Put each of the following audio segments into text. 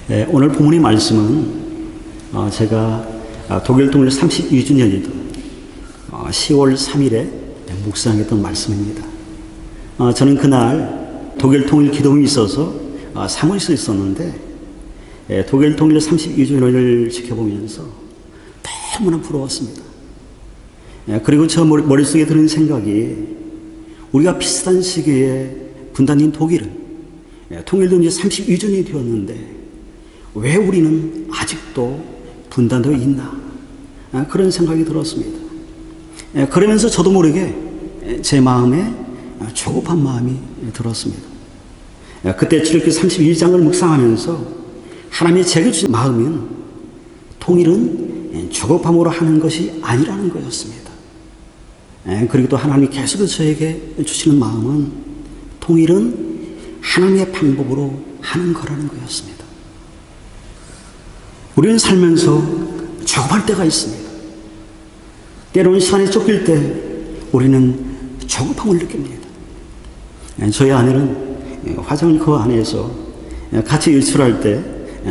오늘 본문의 말씀은 제가 독일 통일 32주년이던 10월 3일에 묵상했던 말씀입니다. 저는 그날 독일 통일 기도회에 있어서 사무실에 있었는데 독일 통일 32주년을 지켜보면서 너무나 부러웠습니다. 그리고 저 머릿속에 드는 생각이 우리가 비슷한 시기에 분단인 독일은 통일된 지 32주년이 되었는데 왜 우리는 아직도 분단되어 있나? 그런 생각이 들었습니다. 그러면서 저도 모르게 제 마음에 조급한 마음이 들었습니다. 그때 출애굽기 32장을 묵상하면서 하나님이 제게 주신 마음은 통일은 조급함으로 하는 것이 아니라는 거였습니다. 그리고 또 하나님이 계속해서 저에게 주시는 마음은 통일은 하나님의 방법으로 하는 거라는 거였습니다. 우리는 살면서 조급할 때가 있습니다. 때로는 시간에 쫓길 때 우리는 조급함을 느낍니다. 저희 아내는 화장실 그 안에서 같이 일출할 때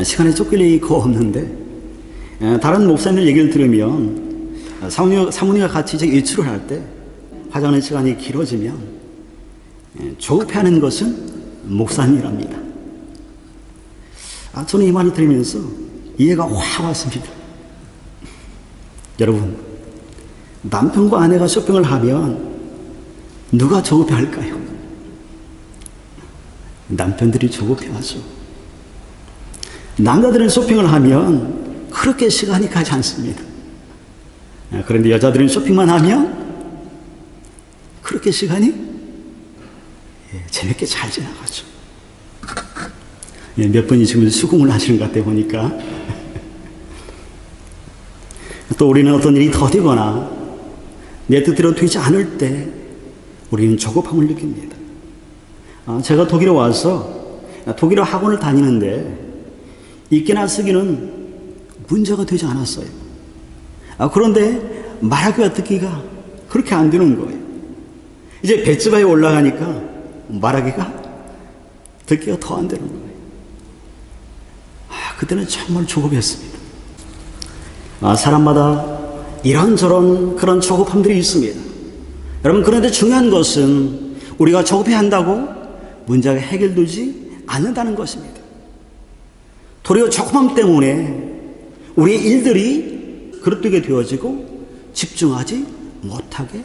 시간에 쫓길 일이 거의 없는데 다른 목사님들 얘기를 들으면 사모님과 같이 일출을 할 때 화장하는 시간이 길어지면 조급해하는 것은 목사님이랍니다. 저는 이 말을 들으면서 이해가 확 왔습니다. 여러분, 남편과 아내가 쇼핑을 하면 누가 조급해할까요? 남편들이 조급해하죠. 남자들은 쇼핑을 하면 그렇게 시간이 가지 않습니다. 그런데 여자들은 쇼핑만 하면 그렇게 시간이 재밌게 잘 지나가죠. 몇 분이 지금 수긍을 하시는 것 같아 보니까. 또 우리는 어떤 일이 더디거나 내 뜻대로 되지 않을 때 우리는 조급함을 느낍니다. 제가 독일에 와서 독일어 학원을 다니는데 읽기나 쓰기는 문제가 되지 않았어요. 그런데 말하기와 듣기가 그렇게 안 되는 거예요. 이제 배치바에 올라가니까 말하기가 듣기가 더 안 되는 거예요. 그때는 정말 조급했습니다. 사람마다 이런저런 그런 조급함들이 있습니다. 여러분, 그런데 중요한 것은 우리가 조급해야 한다고 문제가 해결되지 않는다는 것입니다. 도리어 조급함 때문에 우리의 일들이 그릇되게 되어지고 집중하지 못하게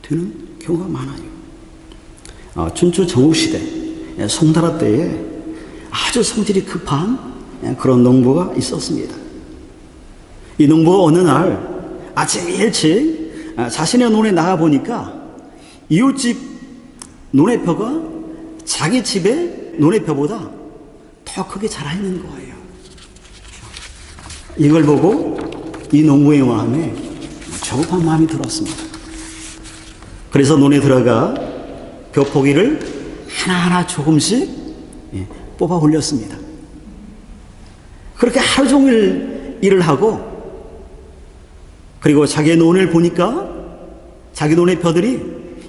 되는 경우가 많아요. 춘추 정읍시대 송나라 때에 아주 성질이 급한 그런 농부가 있었습니다. 이 농부가 어느 날 아침 일찍 자신의 논에 나가보니까 이웃집 논의표가 자기 집의 논의표보다 더 크게 자라있는 거예요. 이걸 보고 이 농부의 마음에 조급한 마음이 들었습니다. 그래서 논에 들어가 벼포기를 하나하나 조금씩 뽑아 올렸습니다. 그렇게 하루 종일 일을 하고, 그리고 자기의 논을 보니까 자기 논의 벼들이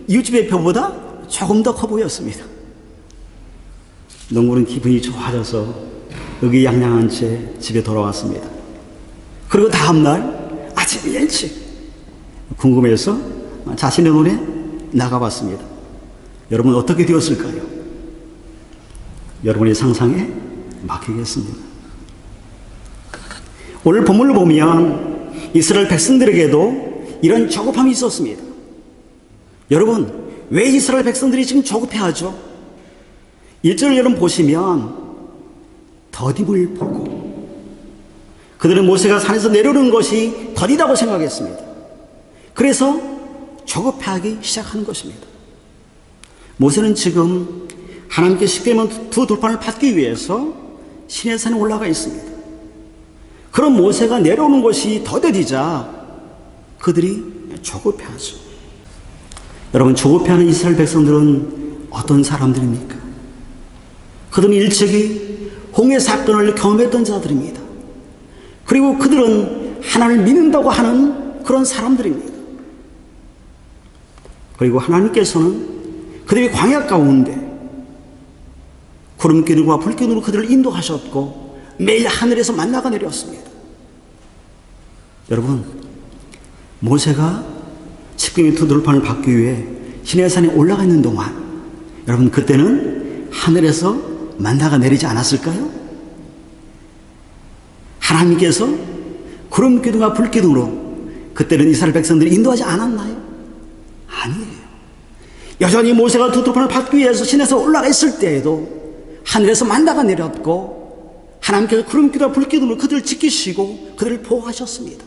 이웃집의 벼보다 조금 더 커 보였습니다. 농부는 기분이 좋아져서 의기양양한 채 집에 돌아왔습니다. 그리고 다음날 아침 일찍 궁금해서 자신의 논에 나가봤습니다. 여러분, 어떻게 되었을까요? 여러분의 상상에 맡기겠습니다. 오늘 본문을 보면 이스라엘 백성들에게도 이런 조급함이 있었습니다. 여러분, 왜 이스라엘 백성들이 지금 조급해하죠? 1절을 여러분 보시면 더딤을 보고, 그들은 모세가 산에서 내려오는 것이 더디다고 생각했습니다. 그래서 조급해하기 시작하는 것입니다. 모세는 지금 하나님께 십계명 두 돌판을 받기 위해서 시내산에 올라가 있습니다. 그럼 모세가 내려오는 것이 더뎌지자 그들이 조급해하죠. 여러분, 조급해하는 이스라엘 백성들은 어떤 사람들입니까? 그들은 일찍이 홍해 사건을 경험했던 자들입니다. 그리고 그들은 하나님을 믿는다고 하는 그런 사람들입니다. 그리고 하나님께서는 그들이 광야 가운데 구름기둥과 불기둥으로 그들을 인도하셨고 매일 하늘에서 만나가 내렸습니다. 여러분, 모세가 십계명의 두들판을 받기 위해 시내산에 올라가 있는 동안, 여러분 그때는 하늘에서 만나가 내리지 않았을까요? 하나님께서 구름 기둥과 불 기둥으로 그때는 이스라엘 백성들이 인도하지 않았나요? 아니에요. 여전히 모세가 두들판을 받기 위해서 시내에서 올라가 있을 때에도 하늘에서 만나가 내렸고, 하나님께서 구름 기둥과 불 기둥으로 그들을 지키시고 그들을 보호하셨습니다.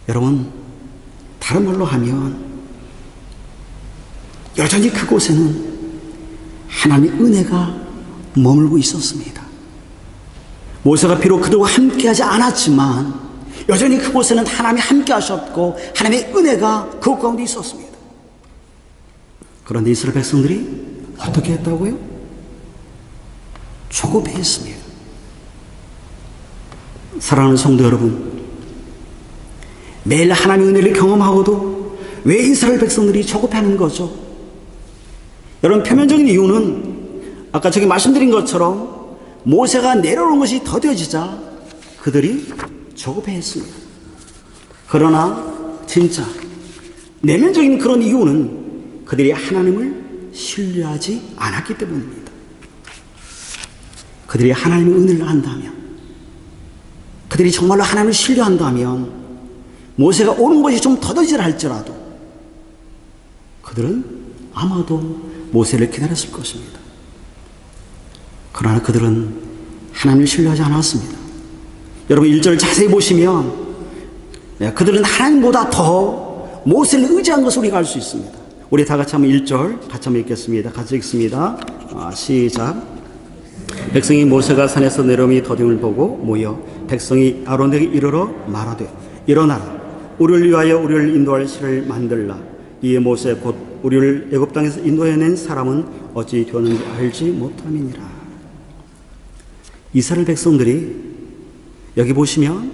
여러분, 다른 말로 하면 여전히 그곳에는 하나님의 은혜가 머물고 있었습니다. 모세가 비록 그들과 함께하지 않았지만 여전히 그곳에는 하나님이 함께 하셨고 하나님의 은혜가 그곳 가운데 있었습니다. 그런데 이스라엘 백성들이 어떻게 했다고요? 조급해했습니다. 사랑하는 성도 여러분, 매일 하나님의 은혜를 경험하고도 왜 이스라엘 백성들이 조급해하는 거죠? 여러분, 표면적인 이유는 아까 저기 말씀드린 것처럼 모세가 내려오는 것이 더뎌지자 그들이 조급해했습니다. 그러나 진짜 내면적인 그런 이유는 그들이 하나님을 신뢰하지 않았기 때문입니다. 그들이 하나님의 은혜를 안다면, 그들이 정말로 하나님을 신뢰한다면 모세가 오는 것이 좀 더뎌지라 할지라도 그들은 아마도 모세를 기다렸을 것입니다. 그러나 그들은 하나님을 신뢰하지 않았습니다. 여러분 1절 자세히 보시면 그들은 하나님보다 더 모세를 의지한 것을 우리가 알 수 있습니다. 우리 다 같이 한번 1절 같이 한번 읽겠습니다. 같이 읽습니다. 시작. 백성이 모세가 산에서 내려오니 더딤을 보고 모여 백성이 아론에게 이르러 말하되 일어나라, 우리를 위하여 우리를 인도할 신을 만들라. 이에 모세 곧 우리를 애굽 땅에서 인도해낸 사람은 어찌 되었는지 알지 못함이니라. 이스라엘 백성들이 여기 보시면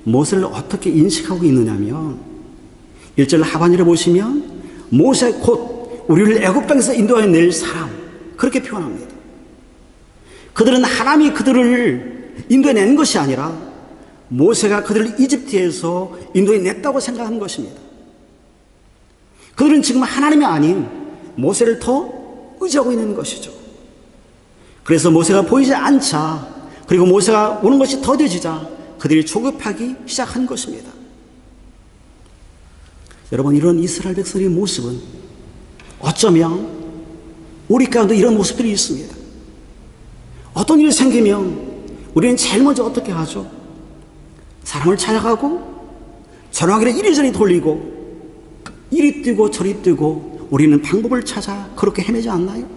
모세를 어떻게 인식하고 있느냐면 1절 하반절에 보시면 모세 곧 우리를 애굽 땅에서 인도해낼 사람, 그렇게 표현합니다. 그들은 하나님이 그들을 인도해낸 것이 아니라 모세가 그들을 이집트에서 인도해냈다고 생각하는 것입니다. 그들은 지금 하나님이 아닌 모세를 더 의지하고 있는 것이죠. 그래서 모세가 보이지 않자, 그리고 모세가 오는 것이 더뎌지자 그들이 조급하기 시작한 것입니다. 여러분, 이런 이스라엘 백성의 모습은 어쩌면 우리 가운데 이런 모습들이 있습니다. 어떤 일이 생기면 우리는 제일 먼저 어떻게 하죠? 사람을 찾아가고 전화기를 이리저리 돌리고 이리 뛰고 저리 뛰고 우리는 방법을 찾아 그렇게 헤매지 않나요?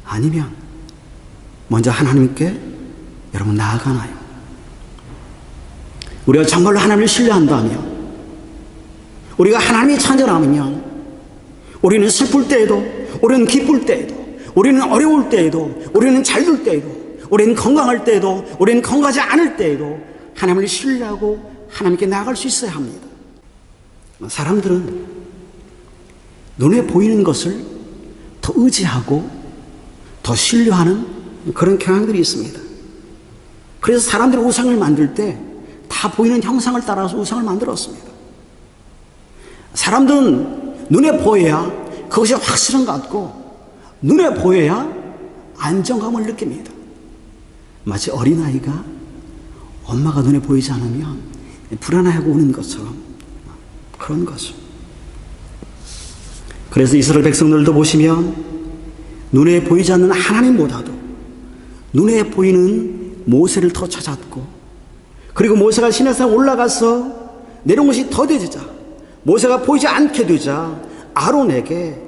아니면 먼저 하나님께 여러분 나아가나요? 우리가 정말로 하나님을 신뢰한다면, 우리가 하나님이 찬전하면 우리는 슬플 때에도, 우리는 기쁠 때에도, 우리는 어려울 때에도, 우리는 잘될 때에도, 우리는 건강할 때에도, 우리는 건강하지 않을 때에도 하나님을 신뢰하고 하나님께 나아갈 수 있어야 합니다. 사람들은 눈에 보이는 것을 더 의지하고 더 신뢰하는 그런 경향들이 있습니다. 그래서 사람들이 우상을 만들 때 다 보이는 형상을 따라서 우상을 만들었습니다. 사람들은 눈에 보여야 그것이 확실한 것 같고 눈에 보여야 안정감을 느낍니다. 마치 어린아이가 엄마가 눈에 보이지 않으면 불안해하고 우는 것처럼 그런 거죠. 그래서 이스라엘 백성들도 보시면 눈에 보이지 않는 하나님보다도 눈에 보이는 모세를 더 찾았고, 그리고 모세가 시내산에 올라가서 내려온 것이 더뎌지자, 모세가 보이지 않게 되자 아론에게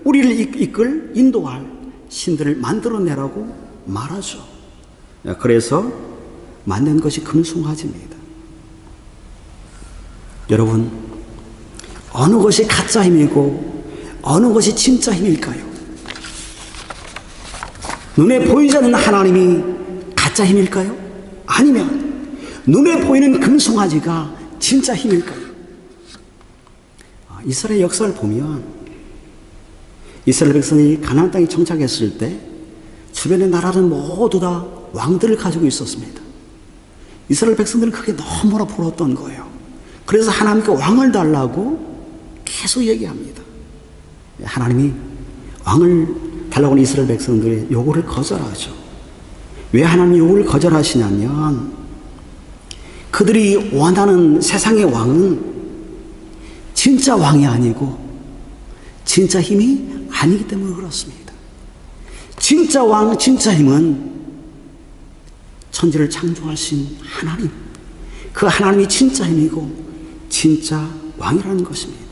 우리를 이끌 인도할 신들을 만들어내라고 말하죠. 그래서 만든 것이 금송아지입니다. 여러분, 어느 것이 가짜 힘이고 어느 것이 진짜 힘일까요? 눈에 보이지 않는 하나님이 가짜 힘일까요? 아니면 눈에 보이는 금송아지가 진짜 힘일까요? 이스라엘 역사를 보면 이스라엘 백성이 가나안 땅에 정착했을 때 주변의 나라는 모두 다 왕들을 가지고 있었습니다. 이스라엘 백성들은 그게 너무나 부러웠던 거예요. 그래서 하나님께 왕을 달라고 계속 얘기합니다. 하나님이 왕을 달라고 하는 이스라엘 백성들의 요구를 거절하죠. 왜 하나님 요구를 거절하시냐면 그들이 원하는 세상의 왕은 진짜 왕이 아니고 진짜 힘이 아니기 때문에 그렇습니다. 진짜 왕, 진짜 힘은 천지를 창조하신 하나님, 그 하나님이 진짜 힘이고 진짜 왕이라는 것입니다.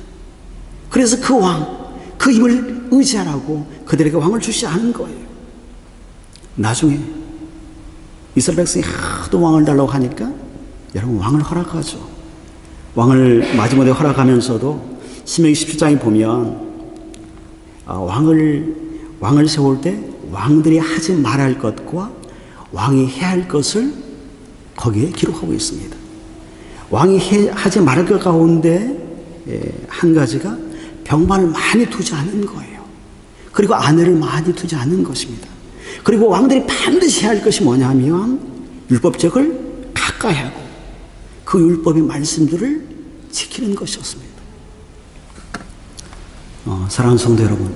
그래서 그 왕, 그 힘을 의지하라고 그들에게 왕을 주시 않은 거예요. 나중에 이스라엘 백성이 하도 왕을 달라고 하니까 여러분 왕을 허락하죠. 왕을 마지못해 허락하면서도 신명기 17장에 보면 왕을 세울 때 왕들이 하지 말할 것과 왕이 해야 할 것을 거기에 기록하고 있습니다. 왕이 하지 말할 것 가운데 한 가지가 병마를 많이 두지 않는 거예요. 그리고 아내를 많이 두지 않는 것입니다. 그리고 왕들이 반드시 해야 할 것이 뭐냐면 율법책을 가까이 하고 그 율법의 말씀들을 지키는 것이었습니다. 사랑하는 성도 여러분,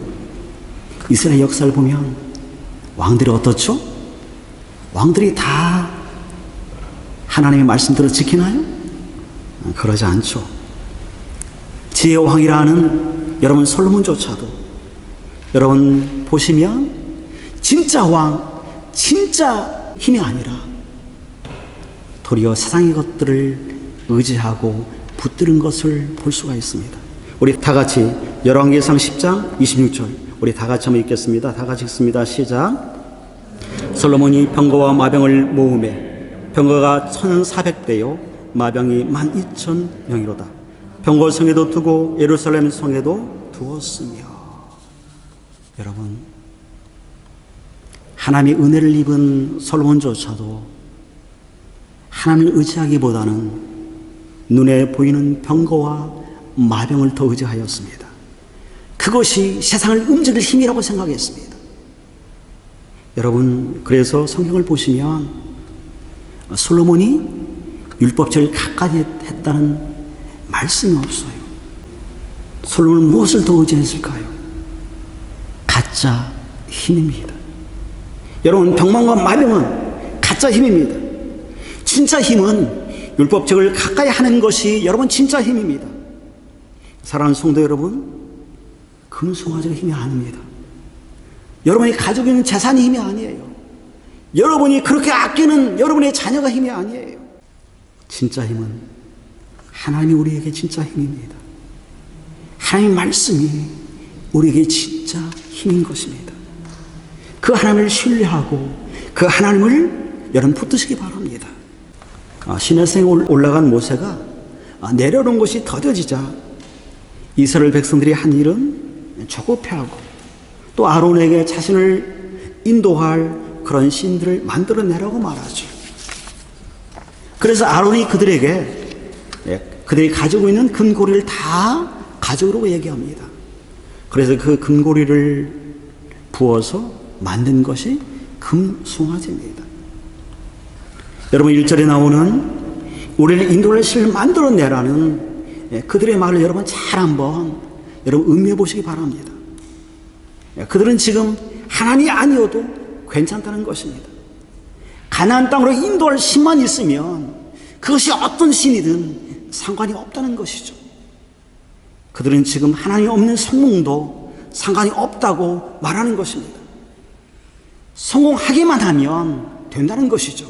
이스라엘 역사를 보면 왕들이 어떻죠? 왕들이 다 하나님의 말씀들을 지키나요? 그러지 않죠. 지혜의 왕이라는 여러분 솔로몬조차도 여러분 보시면 진짜 왕, 진짜 힘이 아니라 도리어 세상의 것들을 의지하고 붙드는 것을 볼 수가 있습니다. 우리 다 같이 열왕기상 10장 26절 우리 다 같이 한번 읽겠습니다. 다 같이 읽습니다. 시작. 솔로몬이 병거와 마병을 모으매 병거가 1,400대요 마병이 12,000명이로다. 병거 성에도 두고 예루살렘 성에도 두었으며. 여러분, 하나님의 은혜를 입은 솔로몬조차도 하나님을 의지하기보다는 눈에 보이는 병거와 마병을 더 의지하였습니다. 그것이 세상을 움직일 힘이라고 생각했습니다. 여러분, 그래서 성경을 보시면 솔로몬이 율법책을 가까이 했다는 말씀이 없어요. 솔로몬은 무엇을 더 의지했을까요? 가짜 힘입니다. 여러분, 병망과 마병은 가짜 힘입니다. 진짜 힘은 율법책을 가까이 하는 것이 여러분 진짜 힘입니다. 사랑하는 성도 여러분, 금송아지가 힘이 아닙니다. 여러분이 가지고 있는 재산이 힘이 아니에요. 여러분이 그렇게 아끼는 여러분의 자녀가 힘이 아니에요. 진짜 힘은 하나님이 우리에게 진짜 힘입니다. 하나님의 말씀이 우리에게 진짜 힘인 것입니다. 그 하나님을 신뢰하고 그 하나님을 여러분 붙드시기 바랍니다. 시내산에 올라간 모세가 내려오는 것이 더뎌지자 이스라엘 백성들이 한 일은 조급해하고 또 아론에게 자신을 인도할 그런 신들을 만들어내라고 말하죠. 그래서 아론이 그들이 가지고 있는 금고리를 다 가져오라고 얘기합니다. 그래서 그 금고리를 부어서 만든 것이 금송아지입니다. 여러분 1절에 나오는 우리를 인도할 신을 만들어내라는 그들의 말을 여러분 잘 한번 여러분 음미해 보시기 바랍니다. 그들은 지금 하나님이 아니어도 괜찮다는 것입니다. 가나안 땅으로 인도할 신만 있으면 그것이 어떤 신이든 상관이 없다는 것이죠. 그들은 지금 하나님이 없는 성공도 상관이 없다고 말하는 것입니다. 성공하기만 하면 된다는 것이죠.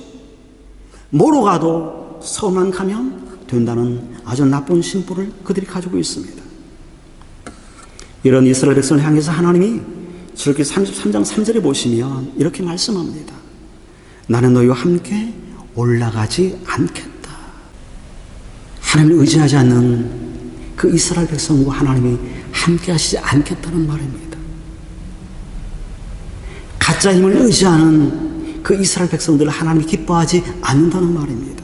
뭐로 가도 서울만 가면 된다는 아주 나쁜 심보를 그들이 가지고 있습니다. 이런 이스라엘 백성을 향해서 하나님이 출애굽기 33장 3절에 보시면 이렇게 말씀합니다. 나는 너희와 함께 올라가지 않겠다. 하나님을 의지하지 않는 그 이스라엘 백성과 하나님이 함께 하시지 않겠다는 말입니다. 가짜 힘을 의지하는 그 이스라엘 백성들을 하나님이 기뻐하지 않는다는 말입니다.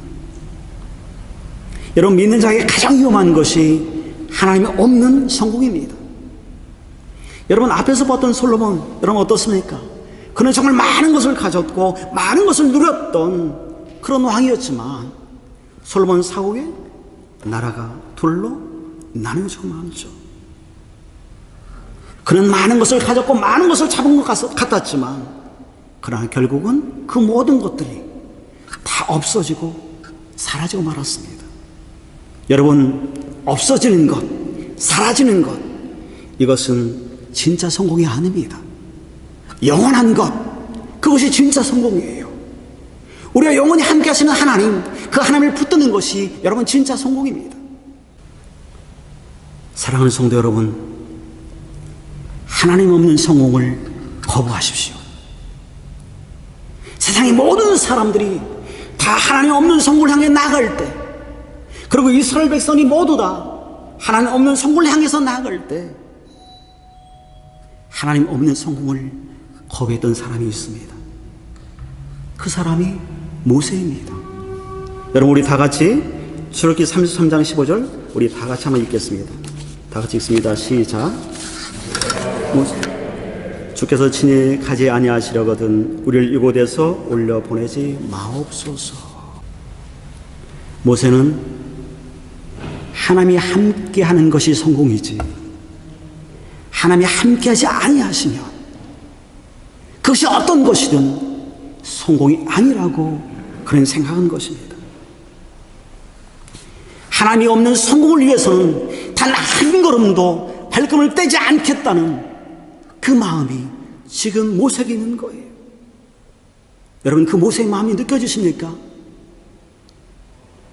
여러분, 믿는 자에게 가장 위험한 것이 하나님이 없는 성공입니다. 여러분, 앞에서 봤던 솔로몬, 여러분 어떻습니까? 그는 정말 많은 것을 가졌고 많은 것을 누렸던 그런 왕이었지만 솔로몬 사후에 나라가 둘로 나뉘어지고 말았죠. 그는 많은 것을 가졌고 많은 것을 잡은 것 같았지만 그러나 결국은 그 모든 것들이 다 없어지고 사라지고 말았습니다. 여러분, 없어지는 것, 사라지는 것, 이것은 진짜 성공이 아닙니다. 영원한 것, 그것이 진짜 성공이에요. 우리가 영원히 함께 하시는 하나님, 그 하나님을 붙드는 것이 여러분 진짜 성공입니다. 사랑하는 성도 여러분, 하나님 없는 성공을 거부하십시오. 세상의 모든 사람들이 다 하나님 없는 성공을 향해 나아갈 때, 그리고 이스라엘 백성이 모두 다 하나님 없는 성공을 향해서 나아갈 때 하나님 없는 성공을 거부했던 사람이 있습니다. 그 사람이 모세입니다. 여러분, 우리 다 같이 출애굽기 33장 15절 우리 다 같이 한번 읽겠습니다. 다 같이 읽습니다. 시작. 주께서 친히 가지 아니하시려거든 우리를 이곳에서 올려 보내지 마옵소서. 모세는 하나님이 함께하는 것이 성공이지 하나님이 함께하지 아니하시면 그것이 어떤 것이든 성공이 아니라고 그런 생각한 것입니다. 하나님이 없는 성공을 위해서는 단 한 걸음도 발걸음을 떼지 않겠다는 그 마음이 지금 모세에게 있는 거예요. 여러분, 그 모세의 마음이 느껴지십니까?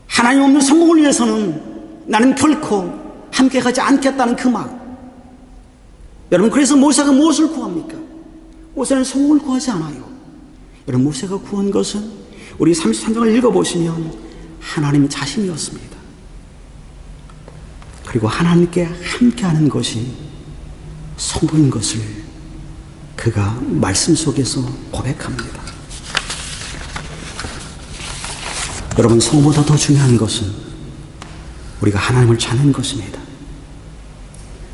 하나님 없는 성공을 위해서는 나는 결코 함께 가지 않겠다는 그 마음. 여러분, 그래서 모세가 무엇을 구합니까? 모세는 성공을 구하지 않아요. 여러분, 모세가 구한 것은 우리 33장을 읽어보시면 하나님 자신이었습니다. 그리고 하나님께 함께하는 것이 성공인 것을 그가 말씀 속에서 고백합니다. 여러분, 성공보다 더 중요한 것은 우리가 하나님을 찾는 것입니다.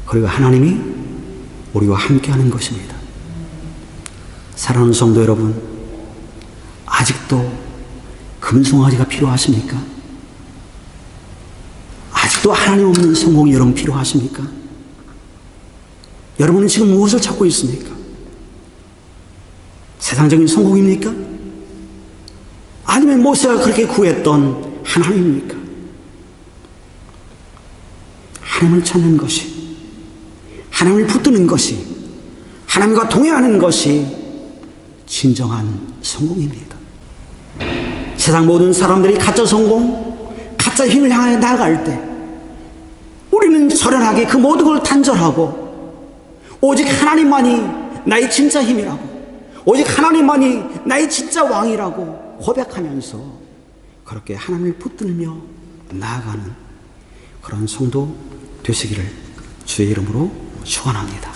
그리고 하나님이 우리와 함께하는 것입니다. 사랑하는 성도 여러분, 아직도 금송아지가 필요하십니까? 아직도 하나님 없는 성공이 여러분 필요하십니까? 여러분은 지금 무엇을 찾고 있습니까? 세상적인 성공입니까? 아니면 모세가 그렇게 구했던 하나님입니까? 하나님을 찾는 것이, 하나님을 붙드는 것이, 하나님과 동행하는 것이 진정한 성공입니다. 세상 모든 사람들이 가짜 성공, 가짜 힘을 향해 나아갈 때 우리는 절연하게 그 모든 걸 단절하고 오직 하나님만이 나의 진짜 힘이라고, 오직 하나님만이 나의 진짜 왕이라고 고백하면서 그렇게 하나님을 붙들며 나아가는 그런 성도 되시기를 주의 이름으로 축원합니다.